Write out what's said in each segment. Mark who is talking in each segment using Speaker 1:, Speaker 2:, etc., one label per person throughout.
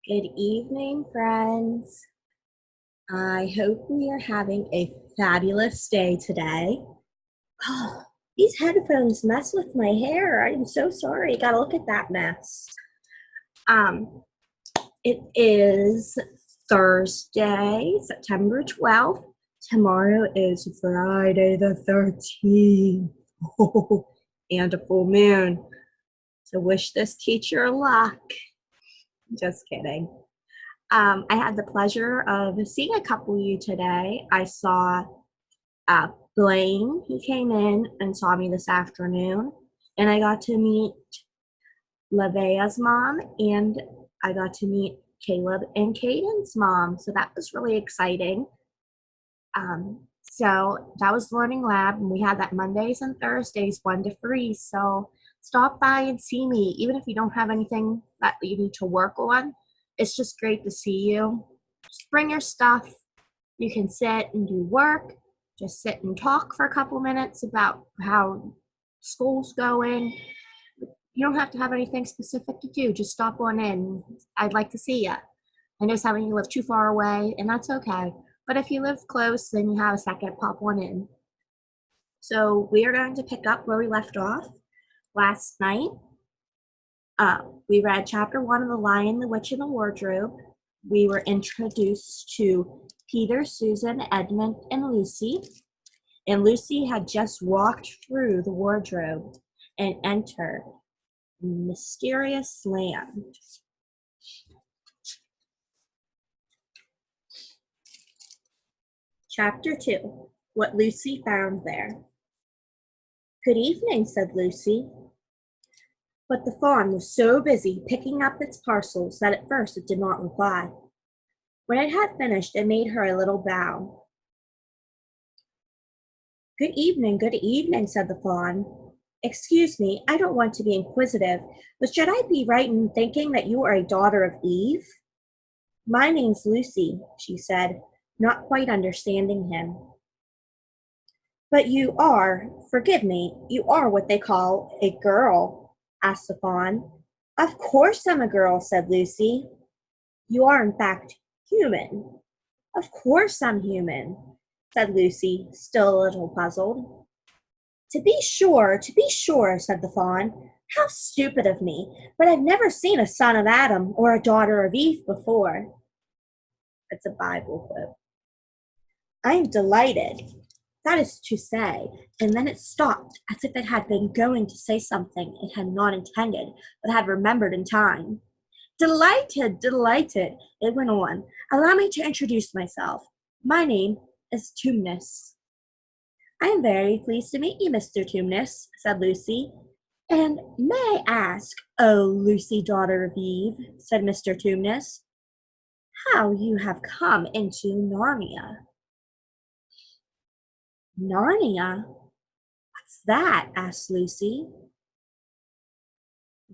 Speaker 1: Good evening, friends. I hope we are having a fabulous day today. Oh, these headphones mess with my hair. I am so sorry. Gotta look at that mess. Um, it is Thursday, September 12th. Tomorrow is Friday the 13th. And a full moon. So wish this teacher luck. Just kidding. I had the pleasure of seeing a couple of you today. I saw Blaine. He came in and saw me this afternoon, and I got to meet Lavea's mom, and I got to meet Caleb and Caden's mom. So that was really exciting. So that was Learning Lab, and we had that Mondays and Thursdays, 1 to 3. So stop by and see me, even if you don't have anything that you need to work on. It's just great to see you. Just bring your stuff. You can sit and do work. Just sit and talk for a couple minutes about how school's going. You don't have to have anything specific to do. Just stop on in. I'd like to see you. I know some of you live too far away, and that's okay. But if you live close, then you have a second, pop one in. So we are going to pick up where we left off last night. We read chapter 1 of The Lion, the Witch, and the Wardrobe. We were introduced to Peter, Susan, Edmund, and Lucy. And Lucy had just walked through the wardrobe and entered mysterious land. Chapter 2, What Lucy Found There. Good evening, said Lucy. But the fawn was so busy picking up its parcels that at first it did not reply. When it had finished, it made her a little bow. Good evening, said the fawn. Excuse me, I don't want to be inquisitive, but should I be right in thinking that you are a daughter of Eve? My name's Lucy, she said, not quite understanding him. But you are, forgive me, you are what they call a girl, asked the fawn. Of course I'm a girl, said Lucy. You are, in fact, human. Of course I'm human, said Lucy, still a little puzzled. To be sure, said the fawn. How stupid of me, but I've never seen a son of Adam or a daughter of Eve before. It's a Bible quote. I am delighted, that is to say, and then it stopped as if it had been going to say something it had not intended, but had remembered in time. Delighted, it went on. Allow me to introduce myself. My name is Tumnus. I am very pleased to meet you, Mr. Tumnus, said Lucy. And may I ask, oh, Lucy, daughter of Eve, said Mr. Tumnus, how you have come into Narnia? Narnia? What's that? Asked Lucy.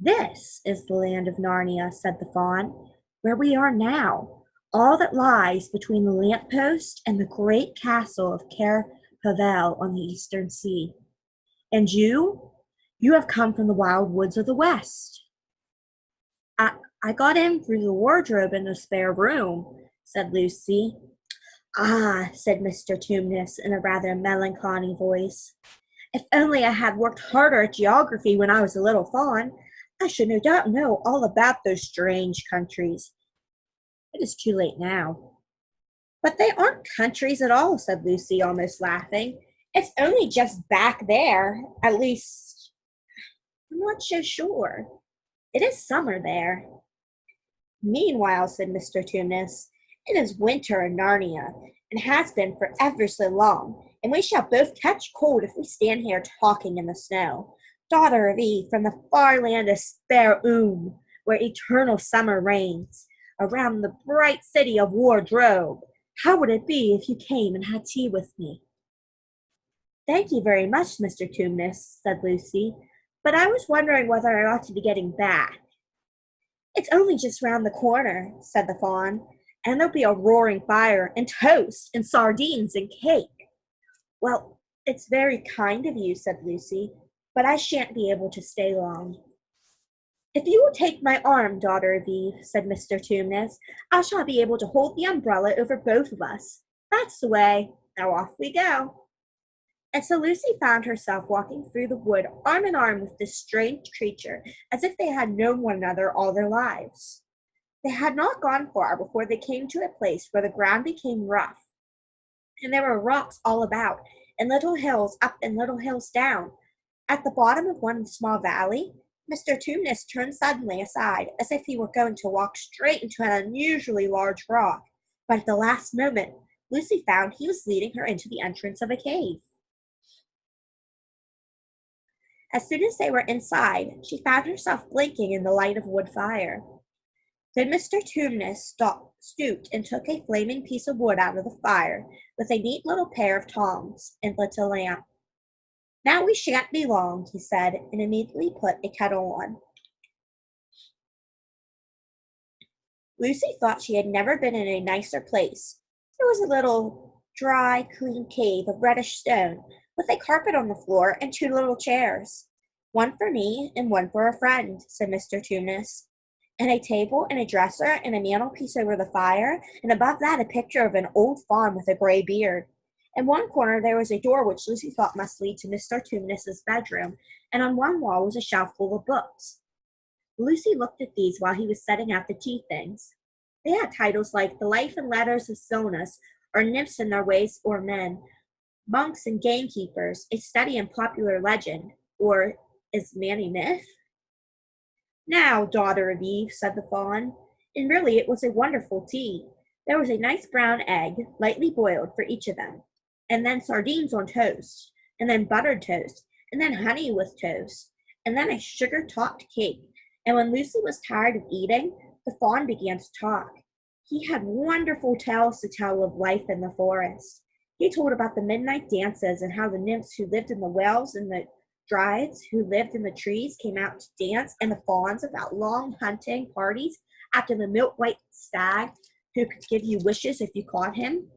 Speaker 1: This is the land of Narnia, said the fawn, where we are now, all that lies between the lamppost and the great castle of Cair Pavel on the eastern sea. And you have come from the wild woods of the west. I got in through the wardrobe in the spare room, said Lucy. Ah, said Mr. Tumnus in a rather melancholy voice. If only I had worked harder at geography when I was a little fawn, I should no doubt know all about those strange countries. It is too late now. But they aren't countries at all, said Lucy, almost laughing. It's only just back there, at least. I'm not so sure. It is summer there. Meanwhile, said Mr. Tumnus, it is winter in Narnia, and has been for ever so long, and we shall both catch cold if we stand here talking in the snow. Daughter of Eve, from the far land of Spare where eternal summer reigns, around the bright city of Wardrobe. How would it be if you came and had tea with me? Thank you very much, Mr. Tumnus, said Lucy, but I was wondering whether I ought to be getting back. It's only just round the corner, said the fawn, and there'll be a roaring fire, and toast, and sardines, and cake. Well, it's very kind of you, said Lucy, but I shan't be able to stay long. "If you will take my arm, daughter of Eve," said Mr. Tumnus, "I shall be able to hold the umbrella over both of us. That's the way. Now off we go." And so Lucy found herself walking through the wood arm in arm with this strange creature, as if they had known one another all their lives. They had not gone far before they came to a place where the ground became rough, and there were rocks all about, and little hills up and little hills down. At the bottom of one small valley, Mr. Tumnus turned suddenly aside, as if he were going to walk straight into an unusually large rock. But at the last moment, Lucy found he was leading her into the entrance of a cave. As soon as they were inside, she found herself blinking in the light of a wood fire. Then Mr. Tumnus stooped and took a flaming piece of wood out of the fire, with a neat little pair of tongs, and lit a lamp. "Now we shan't be long," he said, and immediately put a kettle on. Lucy thought she had never been in a nicer place. It was a little dry, clean cave of reddish stone, with a carpet on the floor and two little chairs. "One for me and one for a friend," said Mr. Tumnus. "And a table and a dresser and a mantelpiece over the fire, and above that a picture of an old faun with a gray beard. In one corner there was a door which Lucy thought must lead to Mr. Tumnus's bedroom, and on one wall was a shelf full of books." Lucy looked at these while he was setting out the tea things. They had titles like "The Life and Letters of Silnus," or "Nymphs and Their Ways or Men," "Monks and Gamekeepers," "A Study in Popular Legend," or "Is Man a Myth?" "Now, daughter of Eve," said the faun, and really it was a wonderful tea. There was a nice brown egg, lightly boiled, for each of them, and then sardines on toast, and then buttered toast, and then honey with toast, and then a sugar-topped cake. And when Lucy was tired of eating, the faun began to talk. He had wonderful tales to tell of life in the forest. He told about the midnight dances, and how the nymphs who lived in the wells and the dryads who lived in the trees came out to dance, and the fauns about long hunting parties after the milk-white stag who could give you wishes if you caught him,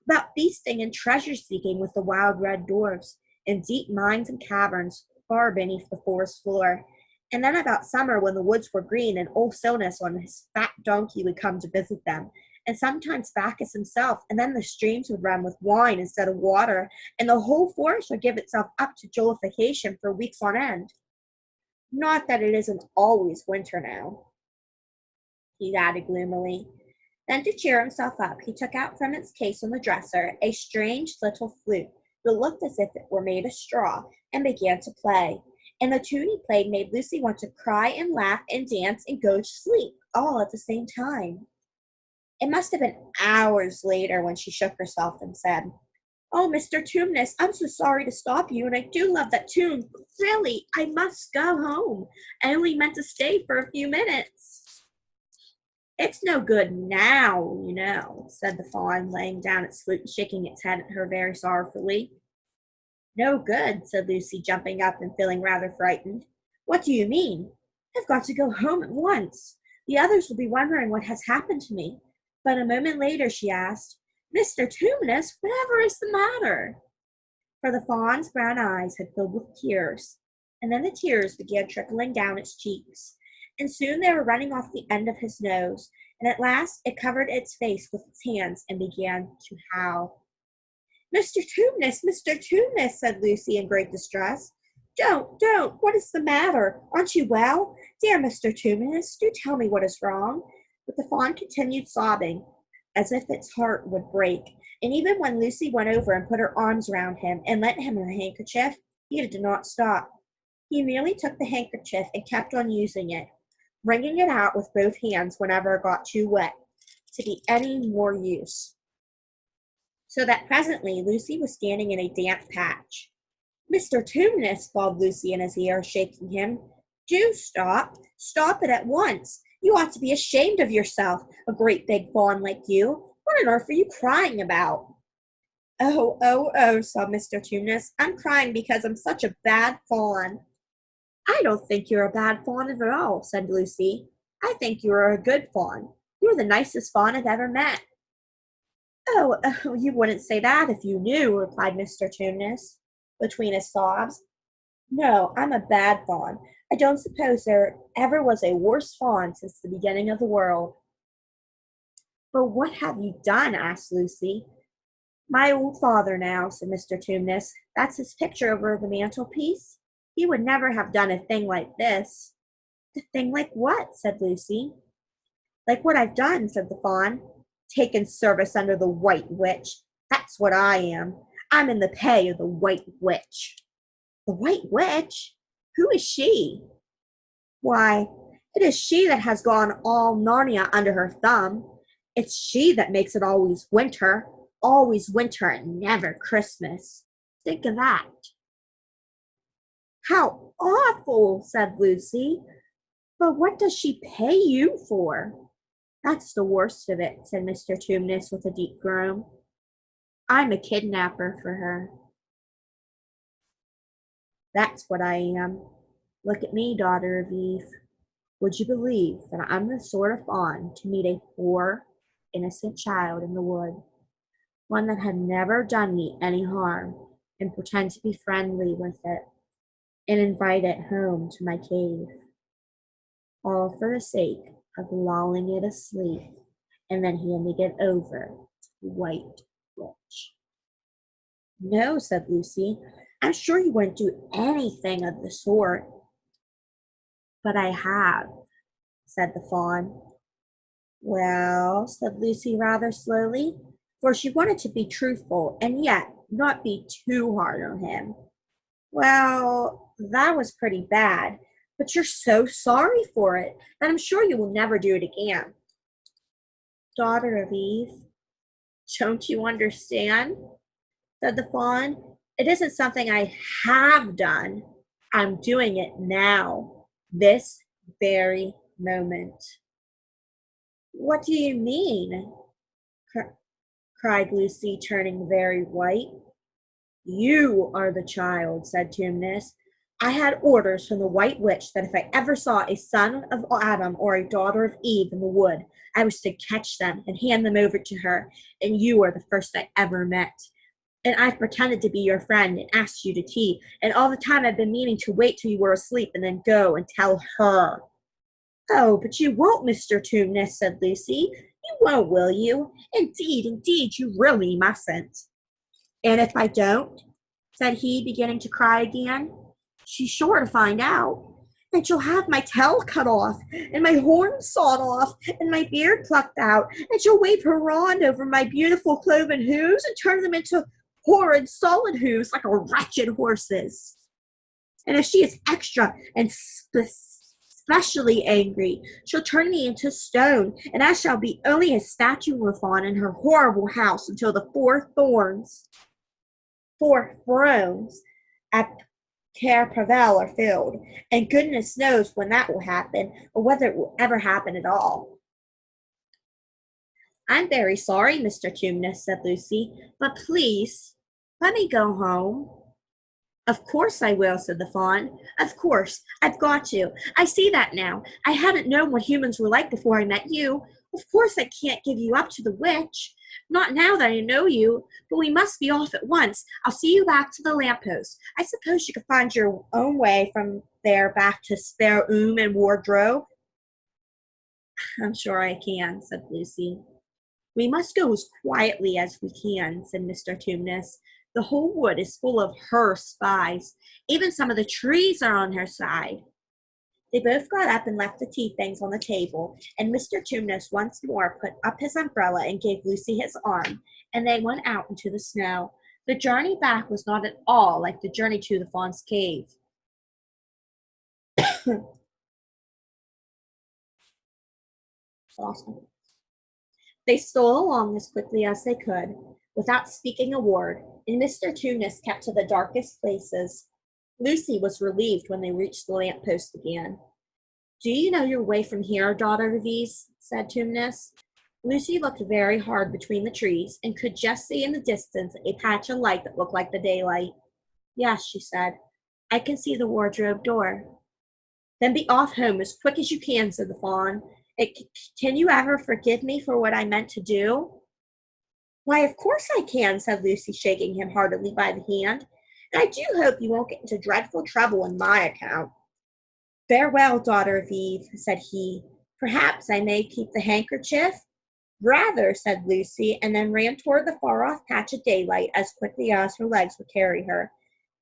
Speaker 1: about feasting and treasure-seeking with the wild red dwarfs, in deep mines and caverns far beneath the forest floor, and then about summer when the woods were green and old Silnus on his fat donkey would come to visit them, and sometimes Bacchus himself, and then the streams would run with wine instead of water, and the whole forest would give itself up to jollification for weeks on end. Not that it isn't always winter now," he added gloomily. Then, to cheer himself up, he took out from its case on the dresser a strange little flute that looked as if it were made of straw, and began to play. And the tune he played made Lucy want to cry and laugh and dance and go to sleep, all at the same time. It must have been hours later when she shook herself and said, "Oh, Mr. Tumnus, I'm so sorry to stop you, and I do love that tune, but really, I must go home. I only meant to stay for a few minutes." "It's no good now, you know," said the faun, laying down its flute and shaking its head at her very sorrowfully. "No good," said Lucy, jumping up and feeling rather frightened. "What do you mean?" "I've got to go home at once. The others will be wondering what has happened to me." But a moment later she asked, "Mr. Tumnus, whatever is the matter?" For the fawn's brown eyes had filled with tears, and then the tears began trickling down its cheeks, and soon they were running off the end of his nose, and at last it covered its face with its hands and began to howl. "Mr. Tumnus, Mr. Tumnus," said Lucy in great distress. Don't! What is the matter? Aren't you well? Dear Mr. Tumnus, do tell me what is wrong." But the fawn continued sobbing, as if its heart would break, and even when Lucy went over and put her arms round him and lent him her handkerchief, he did not stop. He merely took the handkerchief and kept on using it, wringing it out with both hands whenever it got too wet to be any more use, so that presently Lucy was standing in a damp patch. "Mr. Tumnus," bawled Lucy in his ear, shaking him, "do stop! Stop it at once! You ought to be ashamed of yourself, a great big fawn like you! What on earth are you crying about?" Oh, sobbed Mr. Tumnus. "I'm crying because I'm such a bad fawn." "I don't think you're a bad fawn at all," said Lucy. "I think you are a good fawn. You're the nicest fawn I've ever met." Oh, you wouldn't say that if you knew," replied Mr. Tumnus, between his sobs. "No, I'm a bad fawn, I don't suppose there ever was a worse fawn since the beginning of the world. But what have you done? Asked Lucy. My old father now, said Mr. Tumnus. That's his picture over the mantelpiece. He would never have done a thing like this. A thing like what? Said Lucy. Like what I've done, said the fawn. Taken service under the White Witch. That's what I am. I'm in the pay of the White Witch. The White Witch? Who is she? Why, it is she that has gone all Narnia under her thumb. It's she that makes it always winter and never Christmas. Think of that. How awful, said Lucy. But what does she pay you for? That's the worst of it, said Mr. Tumnus with a deep groan. I'm a kidnapper for her. That's what I am. Look at me, daughter of Eve. Would you believe that I'm the sort of fawn to meet a poor, innocent child in the wood, one that had never done me any harm, and pretend to be friendly with it, and invite it home to my cave, all for the sake of lulling it asleep and then handing it over to the White Witch? No, said Lucy, I'm sure you wouldn't do anything of the sort. But I have, said the fawn. Well, said Lucy rather slowly, for she wanted to be truthful and yet not be too hard on him. Well, that was pretty bad, but you're so sorry for it that I'm sure you will never do it again. Daughter of Eve, don't you understand? Said the fawn. It isn't something I have done. I'm doing it now, this very moment. What do you mean? Cried Lucy, turning very white. You are the child, said Tumnus. I had orders from the White Witch that if I ever saw a son of Adam or a daughter of Eve in the wood, I was to catch them and hand them over to her, and you are the first I ever met. And I've pretended to be your friend and asked you to tea, and all the time I've been meaning to wait till you were asleep and then go and tell her. Oh, but you won't, Mr. Tumnus, said Lucy. You won't, will you? Indeed, you really mustn't. And if I don't, said he, beginning to cry again, she's sure to find out. And she'll have my tail cut off, and my horns sawed off, and my beard plucked out, and she'll wave her wand over my beautiful cloven hooves and turn them into horrid solid hooves like a wretched horse's. And if she is extra and especially angry, she'll turn me into stone, and I shall be only a statue of a fawn in her horrible house until the four thrones at Cair Paravel are filled, and goodness knows when that will happen, or whether it will ever happen at all. I'm very sorry, Mr. Tumnus, said Lucy, but please let me go home. Of course I will, said the fawn. Of course, I've got to. I see that now. I hadn't known what humans were like before I met you. Of course I can't give you up to the witch. Not now that I know you, but we must be off at once. I'll see you back to the lamppost. I suppose you could find your own way from there back to spare room and wardrobe. I'm sure I can, said Lucy. We must go as quietly as we can, said Mr. Tumnus. The whole wood is full of her spies. Even some of the trees are on her side. They both got up and left the tea things on the table, and Mr. Tumnus once more put up his umbrella and gave Lucy his arm, and they went out into the snow. The journey back was not at all like the journey to the fawn's cave. Awesome. They stole along as quickly as they could, without speaking a word, and Mr. Tumnus kept to the darkest places. Lucy was relieved when they reached the lamp-post again. Do you know your way from here, daughter of Eve? Said Tumnus. Lucy looked very hard between the trees and could just see in the distance a patch of light that looked like the daylight. Yes, she said. I can see the wardrobe door. Then be off home as quick as you can, said the fawn. Can you ever forgive me for what I meant to do? Why, of course I can, said Lucy, shaking him heartily by the hand. And I do hope you won't get into dreadful trouble on my account. Farewell, daughter of Eve, said he. Perhaps I may keep the handkerchief? Rather, said Lucy, and then ran toward the far-off patch of daylight as quickly as her legs would carry her.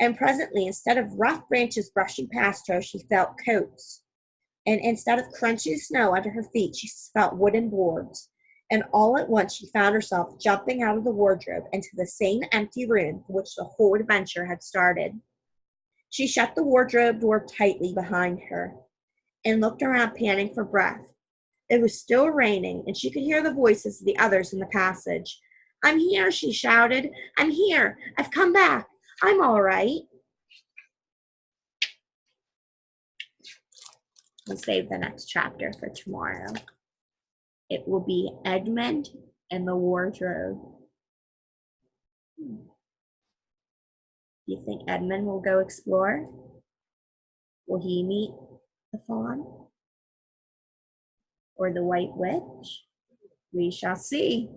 Speaker 1: And presently, instead of rough branches brushing past her, she felt coats. And instead of crunching snow under her feet, she felt wooden boards. And all at once she found herself jumping out of the wardrobe into the same empty room from which the whole adventure had started. She shut the wardrobe door tightly behind her and looked around, panting for breath. It was still raining, and she could hear the voices of the others in the passage. I'm here, she shouted. I'm here. I've come back. I'm all right. We'll save the next chapter for tomorrow. It will be Edmund and the wardrobe. Do you think Edmund will go explore? Will he meet the fawn? Or the white witch? We shall see.